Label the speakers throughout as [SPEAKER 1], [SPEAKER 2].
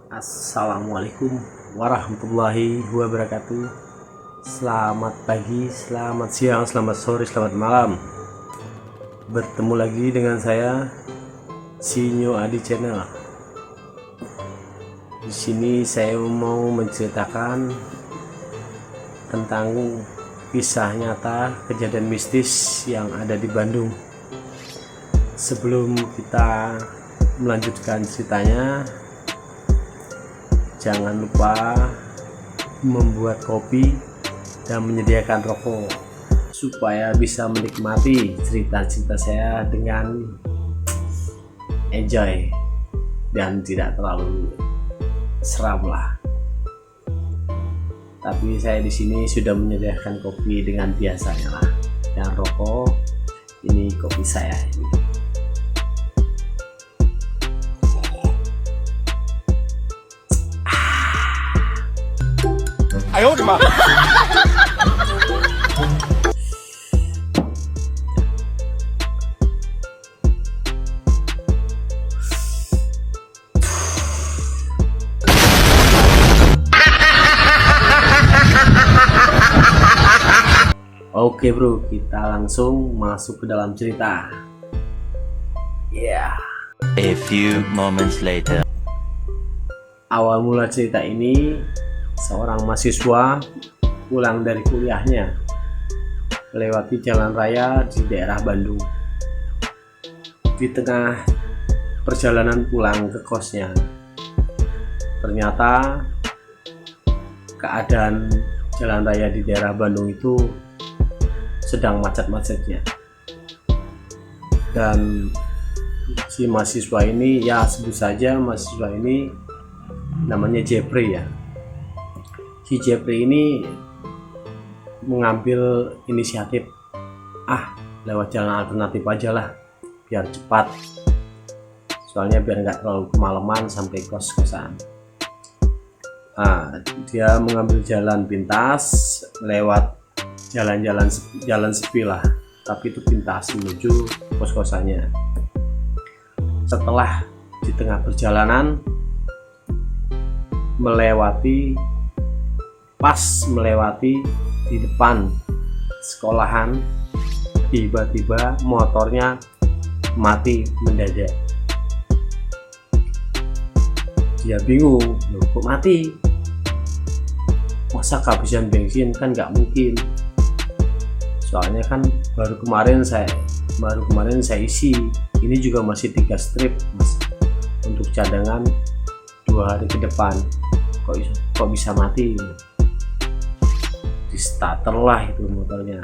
[SPEAKER 1] Assalamualaikum warahmatullahi wabarakatuh. Selamat pagi, selamat siang, selamat sore, selamat malam. Bertemu lagi dengan saya Sinyo Adi Channel. Di sini saya mau menceritakan tentang kisah nyata kejadian mistis yang ada di Bandung. Sebelum kita melanjutkan ceritanya, jangan lupa membuat kopi dan menyediakan rokok supaya bisa menikmati cerita-cerita saya dengan enjoy dan tidak terlalu seram lah. Tapi saya di sini sudah menyediakan kopi dengan biasanya lah, dan rokok ini kopi saya ini.
[SPEAKER 2] Ayo, Mak.
[SPEAKER 1] Oke bro, kita langsung masuk ke dalam cerita. Ya.
[SPEAKER 3] A few moments later.
[SPEAKER 1] Awal mula cerita ini, seorang mahasiswa pulang dari kuliahnya melewati jalan raya di daerah Bandung. Di tengah perjalanan pulang ke kosnya, ternyata keadaan jalan raya di daerah Bandung itu sedang macet-macetnya. Dan si mahasiswa ini, ya sebut saja mahasiswa ini namanya Jeffrey ya. Si Jeffrey ini mengambil inisiatif, lewat jalan alternatif aja lah biar cepat, soalnya biar nggak terlalu kemalaman sampai kos-kosan. Dia mengambil jalan pintas lewat jalan sepi lah, tapi itu pintas menuju kos-kosannya. Setelah di tengah perjalanan melewati di depan sekolahan, tiba-tiba motornya mati mendadak. Dia bingung, loh kok mati? Masa kehabisan bensin? Kan nggak mungkin. Soalnya kan baru kemarin saya isi. Ini juga masih 3 strip mas, untuk cadangan 2 hari ke depan. Kok bisa mati? Di starter lah itu motornya.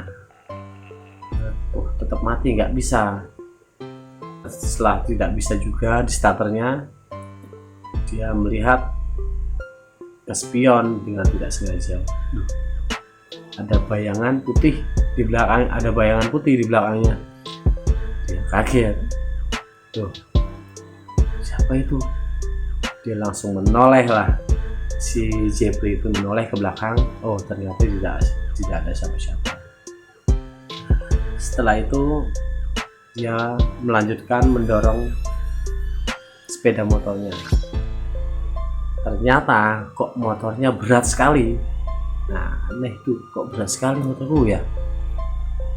[SPEAKER 1] Tetap mati, nggak bisa. Setelah tidak bisa juga di starternya, dia melihat ke spion dengan tidak sengaja. Ada bayangan putih di belakangnya. Dia kaget. Tuh, siapa itu? Dia langsung menoleh lah. Si Jeffrey itu menoleh ke belakang. Oh, ternyata tidak ada siapa-siapa. Setelah itu dia melanjutkan mendorong sepeda motornya. Ternyata kok motornya berat sekali. Nah, aneh tuh, kok berat sekali motorku ya?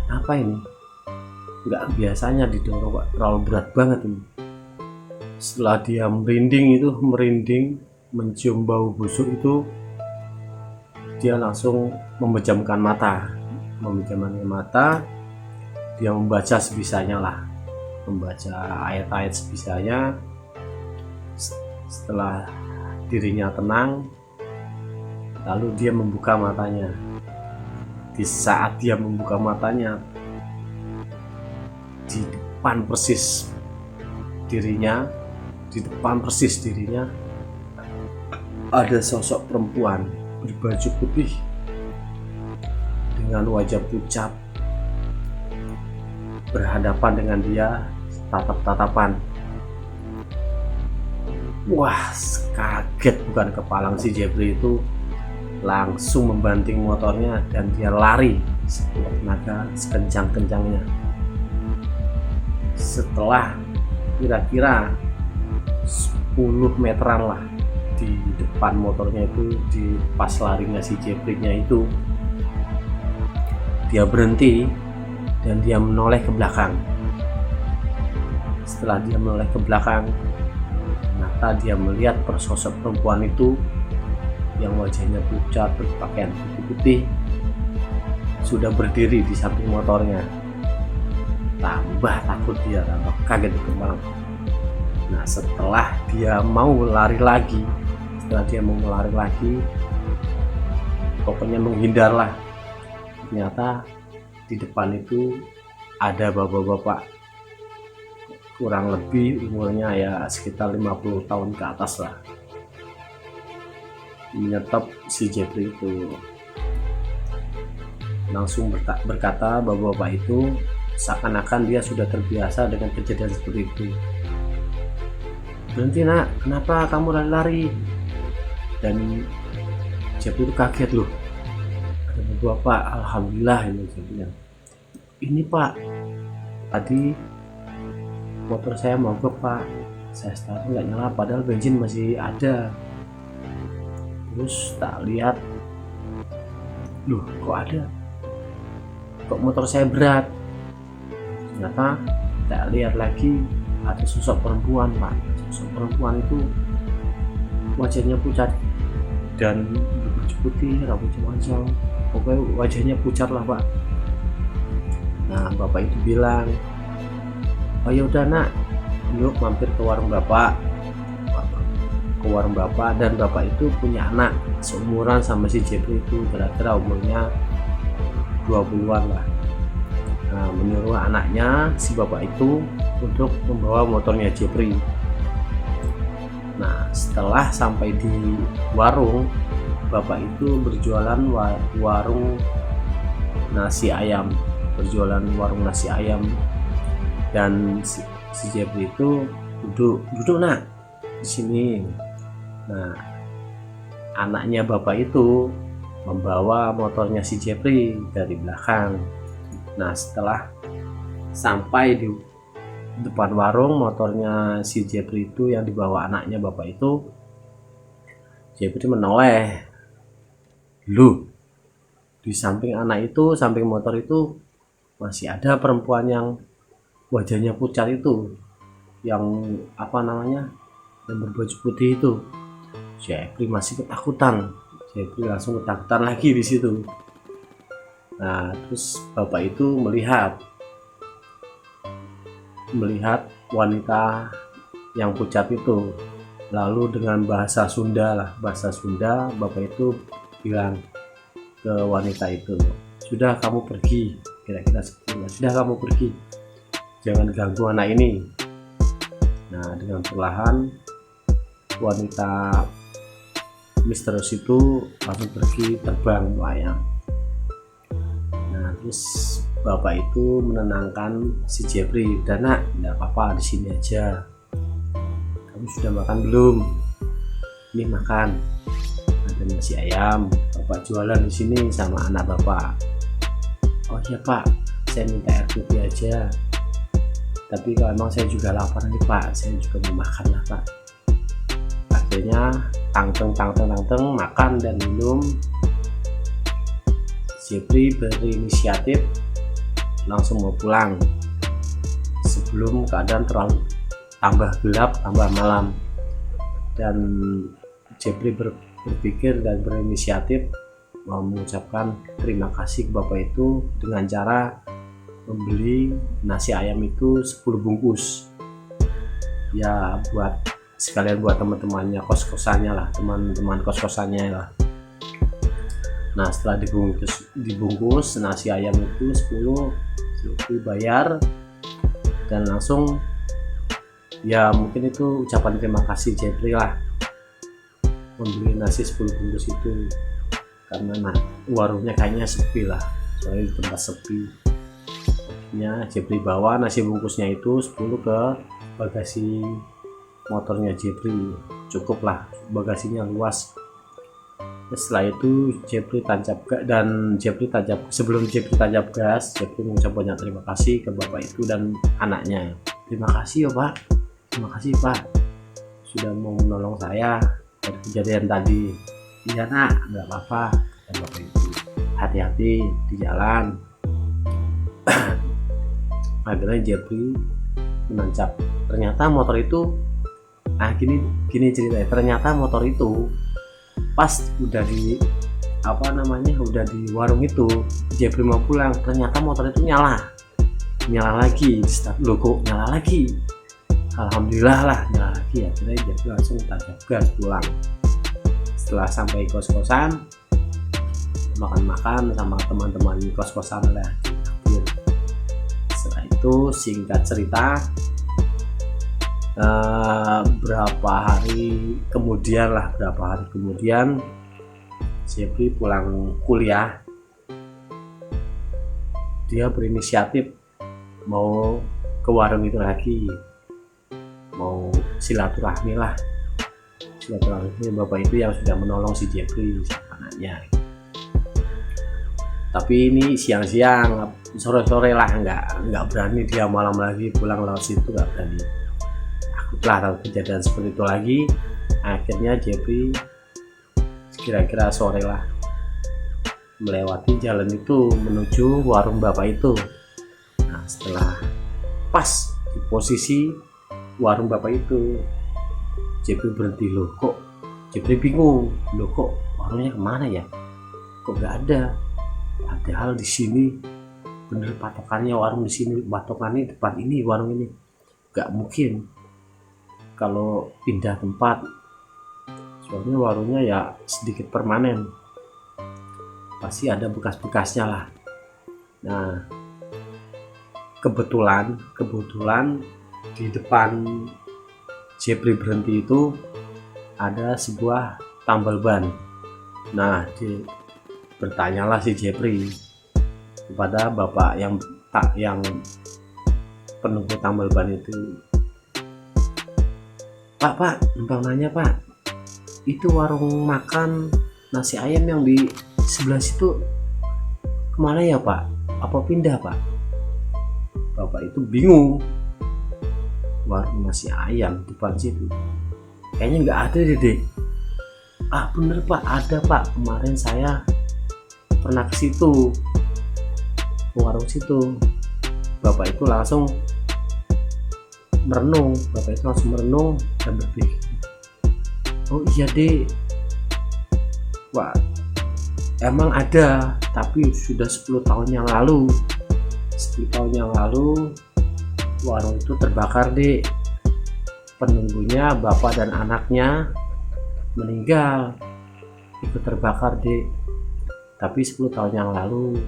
[SPEAKER 1] Apa ini? Nggak biasanya didorong, kok terlalu berat banget ini. Setelah dia merinding mencium bau busuk itu, dia langsung memejamkan mata. Dia membaca sebisanya lah, membaca ayat-ayat sebisanya. Setelah dirinya tenang, lalu dia membuka matanya. Di saat dia membuka matanya, di depan persis dirinya ada sosok perempuan berbaju putih dengan wajah pucat, berhadapan dengan dia, tatap-tatapan. Wah, kaget bukan kepalang. Si Jeffrey itu langsung membanting motornya dan dia lari sekuat tenaga, sekencang-kencangnya. Setelah kira-kira 10 meteran lah di depan motornya itu, di pas larinya si Jeffrey-nya itu, dia berhenti dan dia menoleh ke belakang. Setelah dia menoleh ke belakang, ternyata dia melihat sosok perempuan itu yang wajahnya pucat, berpakaian putih-putih, sudah berdiri di samping motornya. Tambah takut dia, tambah kaget itu malam. Nah, setelah dia mau lari lagi, pokoknya menghindarlah. Ternyata di depan itu ada bapak-bapak, kurang lebih umurnya ya sekitar 50 tahun ke atas lah, menyetop si Jeffrey itu. Langsung berkata bapak-bapak itu seakan-akan dia sudah terbiasa dengan kejadian seperti itu. "Berhenti nak, kenapa kamu lari-lari?" Dan Jeffrey itu kaget, loh, ada bapak, alhamdulillah ini Jeffrey. "Ini pak, tadi motor saya mogok pak, saya start nggak nyala padahal bensin masih ada. Terus tak lihat, loh kok ada, kok motor saya berat. Ternyata tak lihat lagi ada sosok perempuan pak. Sosok perempuan itu wajahnya pucat dan berbaju putih, rambutnya panjang, pokoknya wajahnya pucat lah pak." Nah, bapak itu bilang, "Oh ya udah nak, yuk mampir ke warung bapak." Dan bapak itu punya anak seumuran sama si Jeffrey itu, kira-kira umurnya 20-an lah. Nah, menyuruh anaknya si bapak itu untuk membawa motornya Jeffrey. Nah, setelah sampai di warung, bapak itu berjualan warung nasi ayam, dan si Jeffrey itu duduk nak di sini. Nah, anaknya bapak itu membawa motornya si Jeffrey dari belakang. Nah, setelah sampai di depan warung, motornya si Jeffrey itu yang dibawa anaknya bapak itu, Jeffrey menoleh, loh, di samping anak itu, samping motor itu masih ada perempuan yang wajahnya pucat itu, yang yang berbaju putih itu. Jeffrey masih ketakutan. Jeffrey langsung ketakutan lagi di situ. Nah, terus bapak itu melihat wanita yang pucat itu. Lalu dengan bahasa Sunda, bapak itu bilang ke wanita itu, "Sudah kamu pergi," kira-kira seperti itu. "Sudah kamu pergi, jangan ganggu anak ini." Nah, dengan perlahan wanita misterius itu langsung pergi terbang melayang. Nah, terus bapak itu menenangkan si Jeffrey, "Udah nak, enggak apa-apa, di sini aja. Kamu sudah makan belum? Ini makan. Ada nasi ayam, bapak jualan di sini sama anak bapak." "Oh iya pak, saya minta air putih aja. Tapi kalau emang saya juga lapar nih pak, saya juga mau makan lah pak." Akhirnya tangteng makan dan minum. Jeffrey berinisiatif langsung mau pulang sebelum keadaan terlalu tambah gelap, tambah malam. Dan Jeffrey berpikir dan berinisiatif mau mengucapkan terima kasih ke bapak itu dengan cara membeli nasi ayam itu 10 bungkus, ya sekalian buat teman-temannya kos-kosannya lah, teman-teman kos-kosannya lah. Nah, setelah dibungkus nasi ayam itu 10, dibayar dan langsung, ya mungkin itu ucapan terima kasih Jeffrey lah, membeli nasi 10 bungkus itu, karena warungnya kayaknya sepi lah, soalnya di tempat sepi. Akhirnya Jeffrey bawa nasi bungkusnya itu 10 ke bagasi motornya Jeffrey. Cukup lah, bagasinya luas. Setelah itu sebelum Jeffrey tancap gas, Jeffrey mengucap banyak terima kasih ke bapak itu dan anaknya. "Terima kasih ya pak, terima kasih pak, sudah mau menolong saya. dari kejadian tadi. Iya nak, nggak apa-apa, kata bapak itu, hati-hati di jalan. Akhirnya Jeffrey menancap, ternyata motor itu gini ceritanya, ternyata motor itu pas udah di udah di warung itu, Jeffrey mau pulang, ternyata motor itu nyala lagi, start logo nyala lagi. Alhamdulillah lah nyala lagi. Akhirnya Jeffrey langsung tancap gas pulang. Setelah sampai kos-kosan, makan-makan sama teman-teman kos-kosan lah. Setelah itu singkat cerita, berapa hari kemudian Jeffrey pulang kuliah, dia berinisiatif mau ke warung itu lagi, mau silaturahmi bapak itu yang sudah menolong si Jeffrey anaknya. Tapi ini siang-siang, sore-sore lah, nggak berani dia malam lagi pulang lewat situ, nggak berani. Takutlah kalau kejadian seperti itu lagi. Akhirnya Jeffrey kira-kira sore lah melewati jalan itu menuju warung bapak itu. Nah, setelah pas di posisi warung bapak itu, Jeffrey berhenti. Loh kok, Jeffrey bingung, loh kok warungnya kemana ya, kok nggak ada, padahal di sini bener patokannya warung di sini, patokannya depan ini, warung ini, nggak mungkin kalau pindah tempat, soalnya warungnya ya sedikit permanen, pasti ada bekas-bekasnya lah. Nah, kebetulan di depan Jeffrey berhenti itu ada sebuah tambal ban. Nah, bertanyalah si Jeffrey kepada bapak yang penunggu tambal ban itu, Pak, numpang nanya Pak, itu warung makan nasi ayam yang di sebelah situ kemana ya Pak? Apa pindah Pak? Bapak itu bingung, warung nasi ayam depan situ kayaknya nggak ada deh. Bener Pak, ada Pak, kemarin saya pernah ke situ, ke warung situ. Bapak itu langsung merenung dan berpikir, oh iya deh, wah emang ada, tapi sudah 10 tahun yang lalu warung itu terbakar deh, penunggunya bapak dan anaknya meninggal ikut terbakar deh, tapi 10 tahun yang lalu.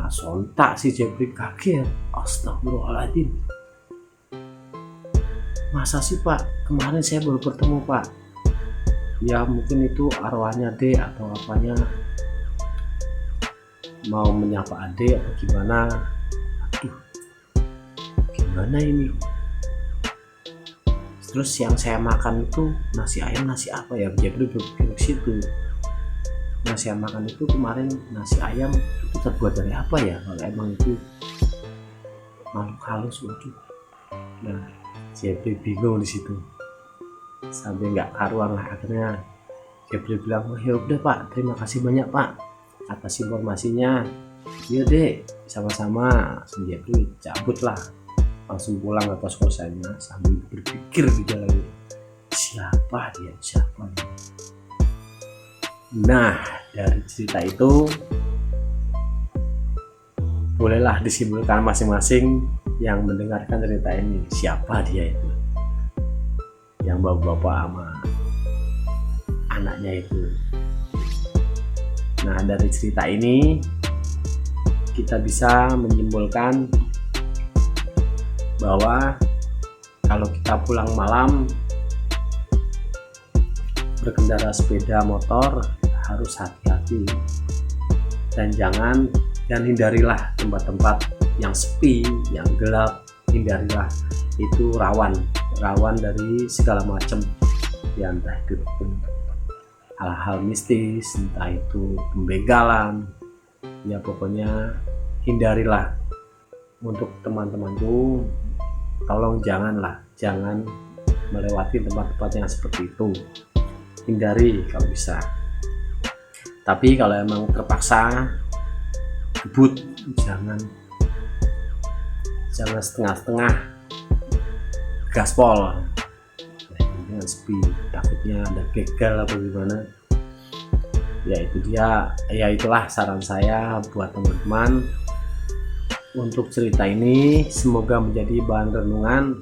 [SPEAKER 1] Sontak si Jeffrey kaget, astagfirullahaladzim, masa sih Pak, kemarin saya baru bertemu Pak. Ya mungkin itu arwahnya deh atau apanya, mau menyapa adek atau gimana. Aduh, gimana ini? Terus yang saya makan itu nasi ayam, nasi apa ya? Jeffrey berpikir ke situ. Nasi yang makan itu kemarin nasi ayam itu terbuat dari apa ya? Kalau emang itu makhluk halus, waduh. Nah, Jeffrey bingung di situ, sampai nggak karuan lah. Akhirnya Jeffrey bilang, ya udah Pak, terima kasih banyak Pak atas informasinya. Iya deh, sama-sama. Jeffrey cabut lah, langsung pulang ke kos-kosannya sambil berpikir di jalan, siapa dia. Nah, dari cerita itu bolehlah disimpulkan masing-masing yang mendengarkan cerita ini, siapa dia itu yang bapak-bapak sama anaknya itu. Nah, dari cerita ini kita bisa menyimpulkan bahwa kalau kita pulang malam berkendara sepeda motor harus hati-hati, dan hindarilah tempat-tempat yang sepi, yang gelap. Hindarilah, itu rawan dari segala macam, ya entah itu hal-hal mistis, entah itu pembegalan, ya pokoknya hindarilah. Untuk teman-temanku, tolong jangan melewati tempat-tempat yang seperti itu. hindari kalau bisa. Tapi kalau emang terpaksa, kebut, jangan setengah-setengah gaspol dengan speed, takutnya ada begal atau gimana. Ya itu dia, ya itulah saran saya buat teman-teman untuk cerita ini. Semoga menjadi bahan renungan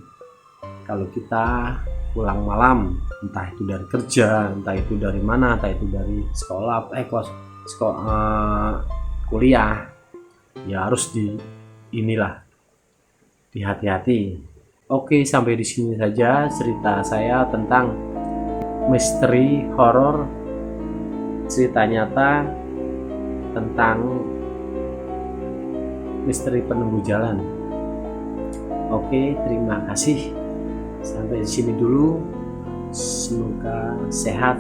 [SPEAKER 1] kalau kita pulang malam, entah itu dari kerja, entah itu dari mana, entah itu dari sekolah, kuliah, ya harus dihati-hati. Oke, sampai di sini saja cerita saya tentang misteri horor, cerita nyata tentang misteri penunggu jalan. Oke, terima kasih. Sampai di sini dulu. Semoga sehat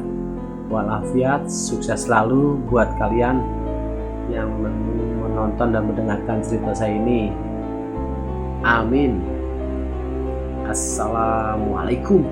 [SPEAKER 1] walafiat, sukses selalu buat kalian yang menonton dan mendengarkan cerita saya ini. Amin. Assalamualaikum.